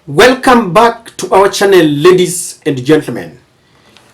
Welcome back to our channel, ladies and gentlemen.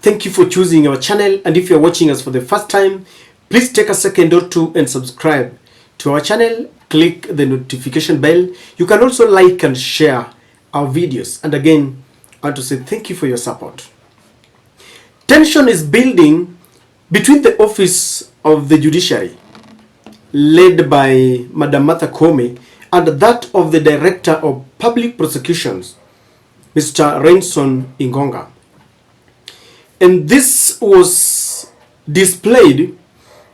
Thank you for choosing our channel, and if you're watching us for the first time, please take a second or two and subscribe to our channel. Click the notification bell. You can also like and share our videos. And again, I want to say thank you for your support. Tension is building between the office of the judiciary, led by Madam Martha Koome, and that of the Director of Public Prosecutions, Mr. Renson Ingonga. And this was displayed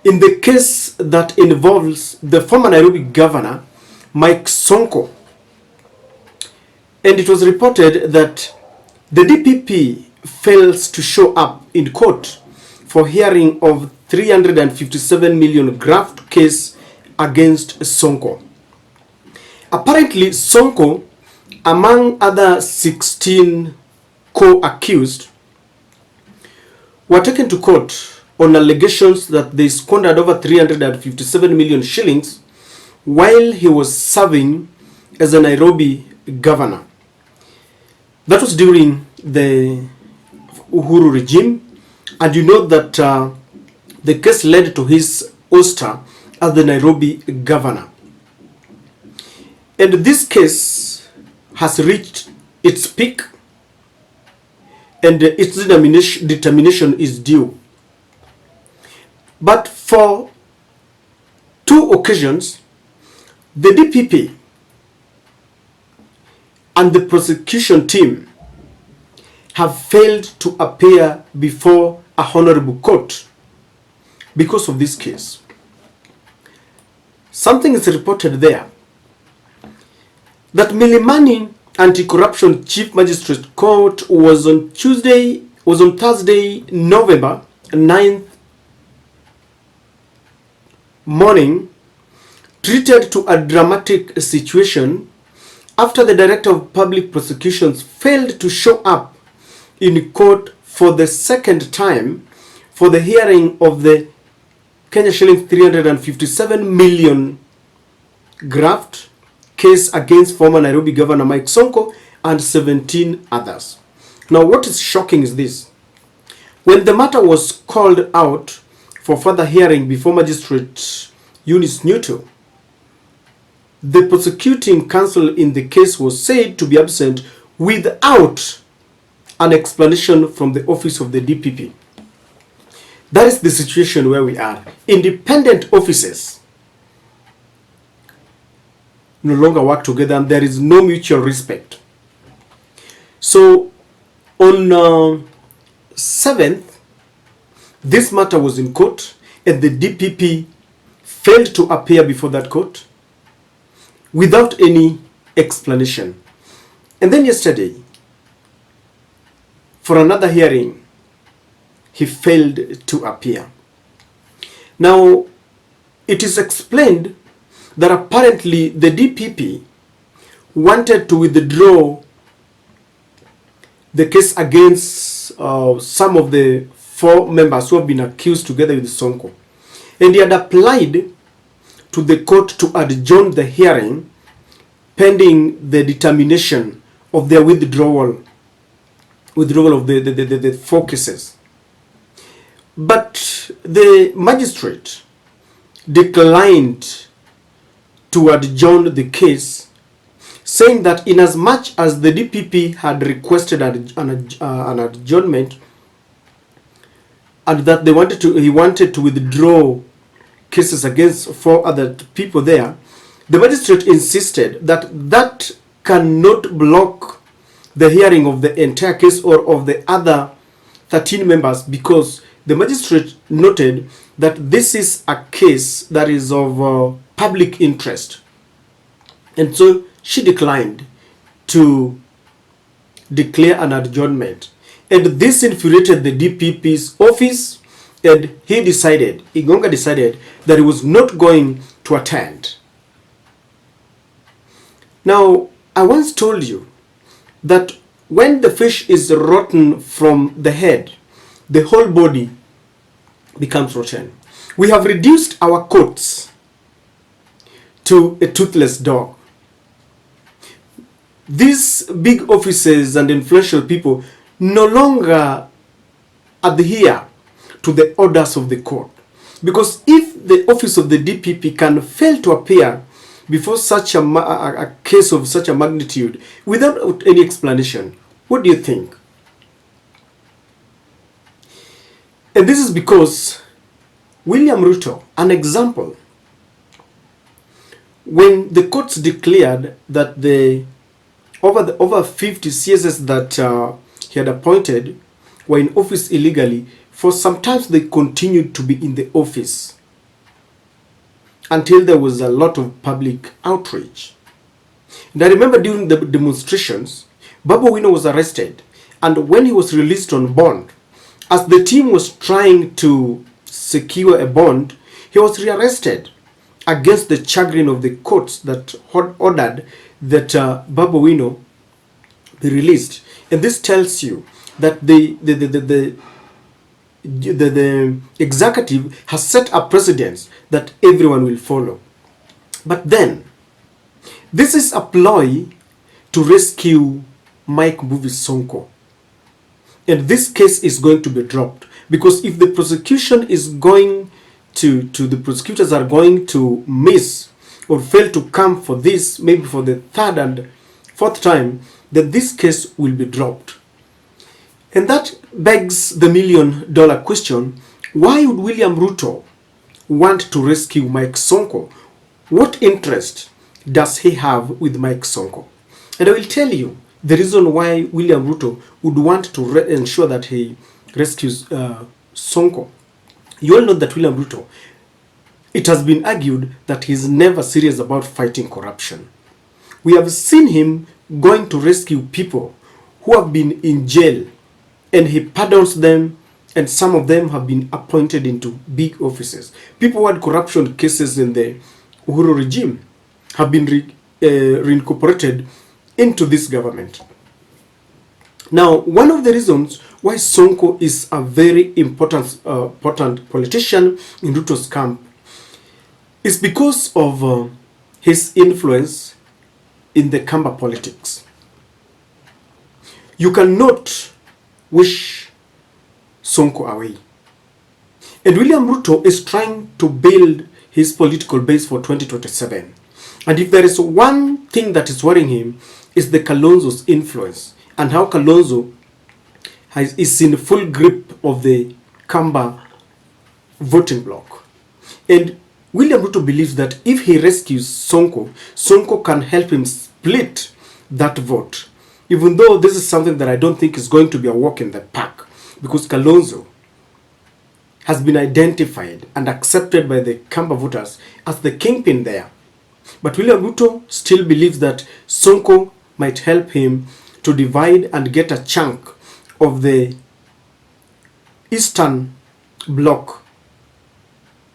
in the case that involves the former Nairobi Governor, Mike Sonko. And it was reported that the DPP fails to show up in court for hearing of 357 million graft case against Sonko. Apparently, Sonko, among other 16 co-accused, were taken to court on allegations that they squandered over 357 million shillings while he was serving as a Nairobi governor. That was during the Uhuru regime, and you know that the case led to his ouster as the Nairobi governor. And this case has reached its peak, and its determination is due. But for two occasions, the DPP and the prosecution team have failed to appear before a honorable court because of this case. Something is reported there that Milimani Anti-Corruption Chief Magistrate Court was on Thursday, November 9th morning, treated to a dramatic situation after the Director of Public Prosecutions failed to show up in court for the second time for the hearing of the Kenya shilling 357 million graft case against former Nairobi Governor Mike Sonko and 17 others. Now, what is shocking is this. When the matter was called out for further hearing before Magistrate Eunice Ruto, the prosecuting counsel in the case was said to be absent without an explanation from the office of the DPP. That is the situation where we are. Independent offices no longer work together, and there is no mutual respect. So on 7th, this matter was in court, and the DPP failed to appear before that court without any explanation. And then yesterday, for another hearing, he failed to appear. Now, it is explained that apparently the DPP wanted to withdraw the case against some of the 4 members who have been accused together with Sonko. And he had applied to the court to adjourn the hearing pending the determination of their withdrawal of the 4 cases. But the magistrate declined to adjourn the case, saying that inasmuch as the DPP had requested an adjournment, and that he wanted to withdraw cases against 4 other people there, the magistrate insisted that that cannot block the hearing of the entire case or of the other 13 members, because the magistrate noted that this is a case that is of public interest. And so she declined to declare an adjournment. And this infuriated the DPP's office, and Ingonga decided that he was not going to attend. Now, I once told you that when the fish is rotten from the head, the whole body becomes rotten. We have reduced our courts to a toothless dog. these big offices and influential people no longer adhere to the orders of the court. Because if the office of the DPP can fail to appear before such a case of such a magnitude without any explanation, what do you think? And this is because William Ruto, an example, when the courts declared that over 50 CSS that he had appointed were in office illegally, for some time they continued to be in the office until there was a lot of public outrage. And I remember during the demonstrations, Babu Owino was arrested, and when he was released on bond, as the team was trying to secure a bond, he was rearrested against the chagrin of the courts that ordered that Babu Owino be released. And this tells you that the executive has set a precedent that everyone will follow. But then, this is a ploy to rescue Mike Mbuvi Sonko. And this case is going to be dropped. Because if the prosecution is going the prosecutors are going to miss or fail to come for this, maybe for the third and fourth time, then this case will be dropped. And that begs the million-dollar question, why would William Ruto want to rescue Mike Sonko? What interest does he have with Mike Sonko? And I will tell you the reason why William Ruto would want to ensure that he rescues Sonko. You all know that William Ruto, it has been argued that he's never serious about fighting corruption. We have seen him going to rescue people who have been in jail, and he pardons them, and some of them have been appointed into big offices. People who had corruption cases in the Uhuru regime have been reincorporated into this government. Now, one of the reasons why Sonko is a very important politician in Ruto's camp is because of his influence in the Kamba politics. You cannot wish Sonko away. And William Ruto is trying to build his political base for 2027. And if there is one thing that is worrying him, is the Kalonzo's influence and how Kalonzo is in full grip of the Kamba voting bloc. And William Ruto believes that if he rescues Sonko, Sonko can help him split that vote. Even though this is something that I don't think is going to be a walk in the park, because Kalonzo has been identified and accepted by the Kamba voters as the kingpin there. But William Ruto still believes that Sonko might help him to divide and get a chunk of the Eastern Bloc.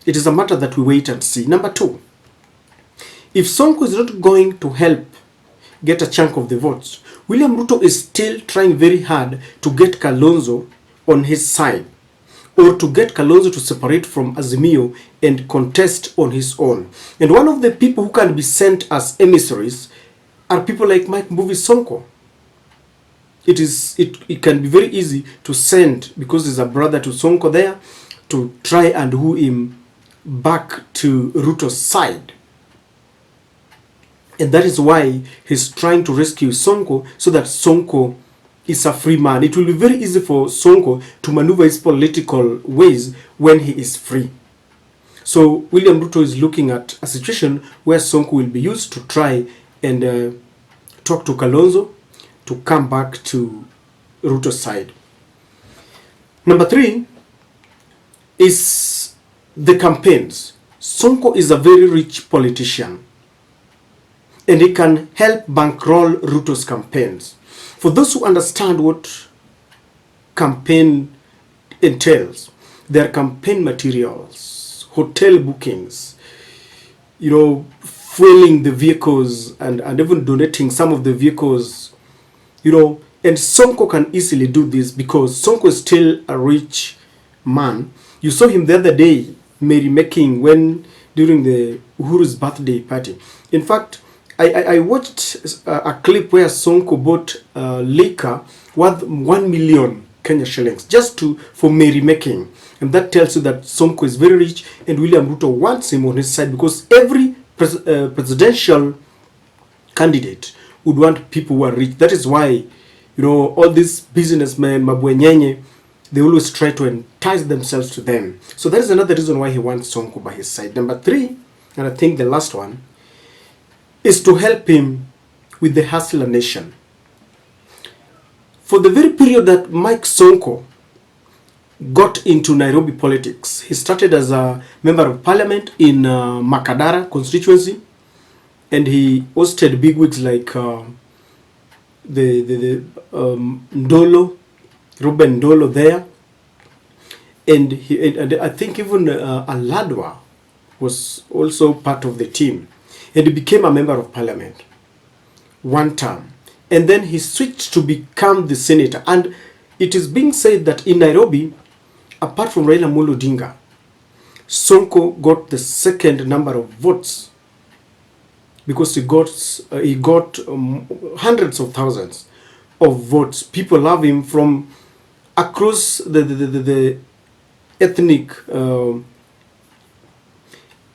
It is a matter that we wait and see. Number two, if Sonko is not going to help get a chunk of the votes, William Ruto is still trying very hard to get Kalonzo on his side, or to get Kalonzo to separate from Azimio and contest on his own. And one of the people who can be sent as emissaries are people like Mike Mbuvi Sonko. It can be very easy to send, because there's a brother to Sonko there, to try and woo him back to Ruto's side. And that is why he's trying to rescue Sonko, so that Sonko is a free man. It will be very easy for Sonko to maneuver his political ways when he is free. So William Ruto is looking at a situation where Sonko will be used to try and talk to Kalonzo to come back to Ruto's side. Number three is the campaigns. Sonko is a very rich politician, and he can help bankroll Ruto's campaigns. For those who understand what campaign entails, there are campaign materials, hotel bookings, fueling the vehicles and even donating some of the vehicles, and Sonko can easily do this because Sonko is still a rich man. You saw him the other day merrymaking during the Uhuru's birthday party. In fact, I watched a clip where Sonko bought liquor worth 1 million Kenya shillings just for merrymaking. And that tells you that Sonko is very rich and William Ruto wants him on his side, because every presidential candidate would want people who are rich. That is why, all these businessmen, mabwenyenye, they always try to entice themselves to them. So that is another reason why he wants Sonko by his side. Number 3, and I think the last one, is to help him with the Hustler Nation. For the very period that Mike Sonko got into Nairobi politics, he started as a member of parliament in Makadara constituency, and he hosted bigwigs like Ndolo, Ruben Ndolo there, and I think even Aladwa was also part of the team, and he became a member of parliament one term, and then he switched to become the senator. And it is being said that in Nairobi, apart from Raila Amolo Odinga, Sonko got the second number of votes, because he got hundreds of thousands of votes. People love him from across the ethnic,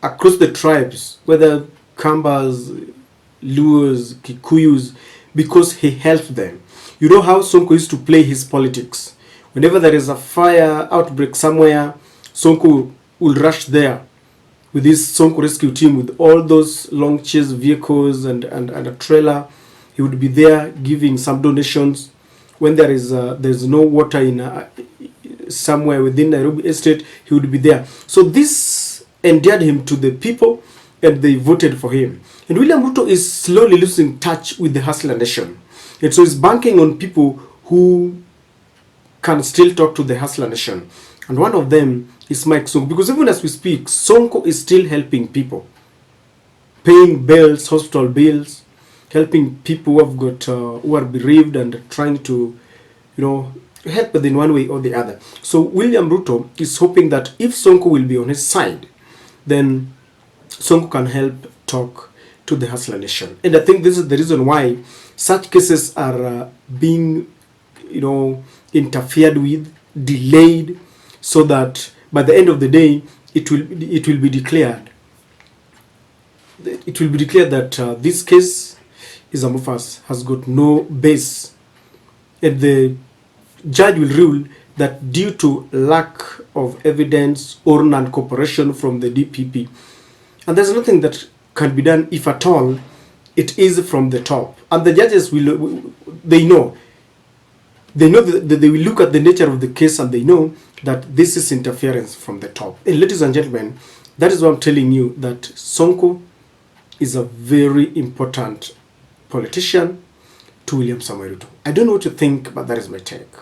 across the tribes, whether Kambas, Luos, Kikuyus, because he helped them. You know how Sonko used to play his politics. Whenever there is a fire outbreak somewhere, Sonko will rush there with his Sonko rescue team with all those long chase vehicles and a trailer. He would be there giving some donations. When there's no water in somewhere within Nairobi estate, he would be there. So this endeared him to the people, and they voted for him. And William Ruto is slowly losing touch with the Hustler Nation. And so he's banking on people who can still talk to the Hustler Nation. And one of them is Mike Sonko. Because even as we speak, Sonko is still helping people. Paying bills, hospital bills, helping people who have got, who are bereaved and trying to, help them in one way or the other. So William Ruto is hoping that if Sonko will be on his side, then Sonko can help talk to the Hustler Nation. And I think this is the reason why such cases are being, interfered with, delayed, so that by the end of the day, it will be declared. It will be declared that this case is has got no base, and the judge will rule that due to lack of evidence or non-cooperation from the DPP, and there's nothing that can be done, if at all, it is from the top. And the judges they know that they will look at the nature of the case, and they know that this is interference from the top. And ladies and gentlemen, that is why I'm telling you that Sonko is a very important politician to William Samoei Ruto. I don't know what you think, but that is my take.